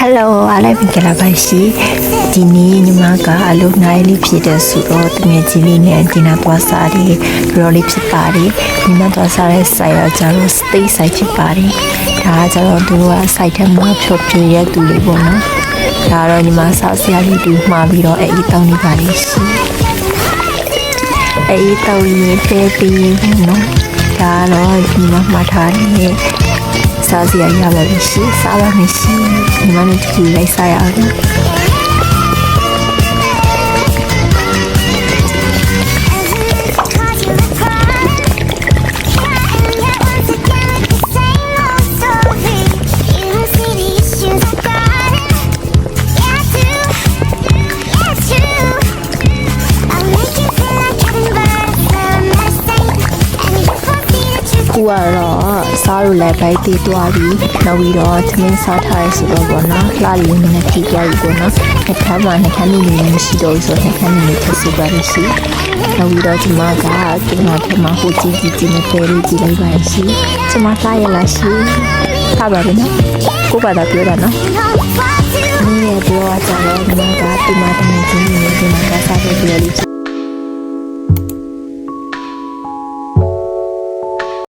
Hello အားလည်းမင်္ဂလာပါရှင်ဒီနေ့ညီမကအလုပ်နိုင်လေးဖြစ်တဲ့ဆိုတော့တကယ်ကြီးလေးနဲ့ဒီနာသွားစားတယ်ရော်လေးဖြစ်ပါတယ်ညီမသွားစားတဲ့ဆိုင်ရကြတော့ state site ဖြစ်ပါတယ်ဒါကကြတော့သူက site ထဲမှာဖြောပြရဲသူလေးပေါ့နော်ဒါတော့ညီမစားစရာလေးတူမှာပြီးတော့အေးတောင်းနေပါလိမ့်ရှင်အေးတောင်းရေးပဲပြီးနော်ဒါတော့ညီမမှားထားတယ်စားစရာရပါပြီရှင်စားပါမယ်ရှင်ညီမတို့ဒီလိုက်စားရအောင်ကူကတော့စားလို့လည်းပိုက်သေးသွားပြီနောက်ပြီးတော့သမင်းစားထားရဆိုတော့ပေါ့နော်လှလေးနဲ့ထိကြပြီပေါ့နော်နှခမ်းမှာနှခမ်းလေးလည်းမရှိတော့ဘူးဆိုနှခမ်းလေးထပ်စုပါရရှိနောက်ပြီးတော့ဒီမှာကဒီမှာထမဟိုကြီးကြီးနဲ့ပဲလေးကြည့်လိုက်ပါရှိဒီမှာစားရလားရှိထားပါမယ်နော်ကိုပါတော့ပြောတာနော်ဒီရဲ့ပြောကြတော့ဒီမှာကဒီမှာတမန်ကြီးနေဒီမှာကစားတဲ့ပြောလေး